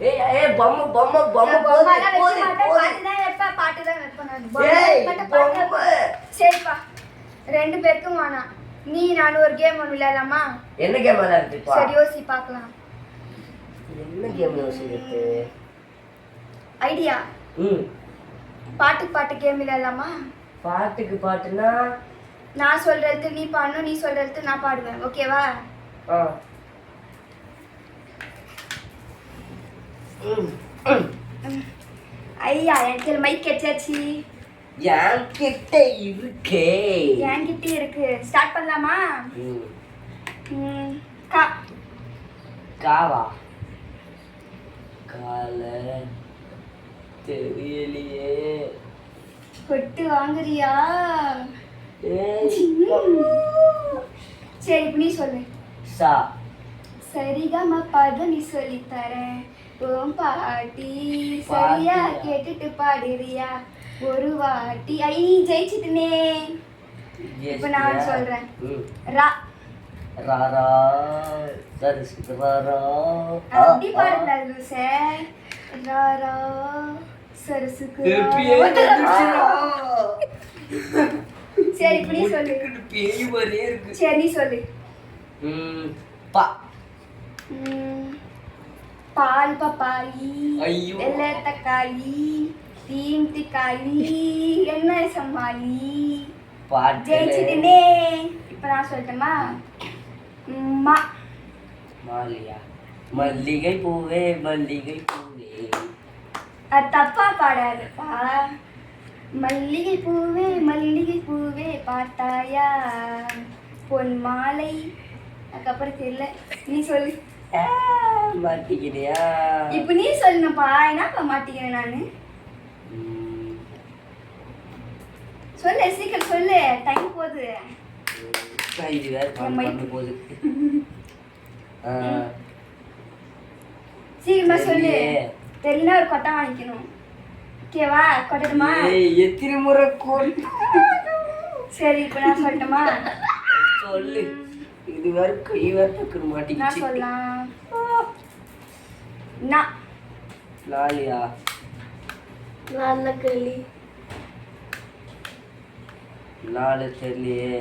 ஏய் ஏய் பொம்மை பொம்மை பொம்மை சரிப்பா 2 பேருக்கும் வேணாம். நீ நான் ஒரு கேம் ஒன்று விளையாடலாமா? என்ன கேம் விளையாடுறீப்பா? சரி யோசி பார்க்கலாம். என்ன கேம் யோசிக்கிறது? ஐடியா. பாட்டு கேம் விளையாடலாமா? பாட்டுக்கு பாட்டுனா நான் சொல்றது நீ பாடணும், நீ சொல்றது நான் பாடுவேன். ஓகேவா? ஐயா எனக்கு மைக் கிடைச்சாச்சு. என்கிட்ட இருக்கே. என்கிட்ட இருக்கு. ஸ்டார்ட் பண்ணலாமா? கா. காவா? கால தெரியலையே. கொட்டு வாங்குறியா? சரி இப்ப நீ சொல்லு. சா. சரிகம பத நீ சொல்லி தரேன். ஓம் பாட்டி சரியா கேட்டுட்டு பாடுறியா ஒரு வாட்டி? ஐ ஜெயிச்சிட்டனே. இப்ப நான் சொல்றேன். ரா. ராரா சரஸ்வதி ராரா. அப்படி பாடக்கூடாது லூசே. ராரா சரஸ்வதி. சரி இப்ப நீ சொல்லு. பேய் மாதிரியே இருக்கு. சரி நீ சொல்லு. பா. பால் பப்பாளி. ஐயோ. வெள்ளை தக்காளி. தீம் திக்காளி. என்ன சம்மாளி. ஜெயிச்சிட்டனே. இப்ப நான் சொல்லட்டுமா? மா. மாலியா. மல்லிகை பூவே மல்லிகை பூவே. அது தப்பா பாடாதுப்பா. மல்லிகை பூவே பார்த்தாயா பொன் மாலை. அதுக்கப்புறம் தெரியல. நீ சொல்லு. மாட்டிக்கிறியா? இப்ப நீ சொல்லணும்ப்பா. என்னப்பா மாட்டிக்கிறேன் நானு? சொல்லு சீக்கிரம் சொல்லு. டைம் போகுது. இது வேற பண்ண போகுது. சீக்கிரமா சொல்லு. தெரியல ஒரு கொட்டை வாங்கிக்கணும். ஓகேவா? கொட்டட்டுமா? எத்தனை முறை கொட்ட? சரி இப்ப நான் சொல்லட்டுமா? சொல்லு. இது வேற கை வேற டக்குனு மாட்டிக்கிச்சு. நான் சொல்லலாம். நா. நாலியா. நல்ல களி. நாலு தெரியலையே.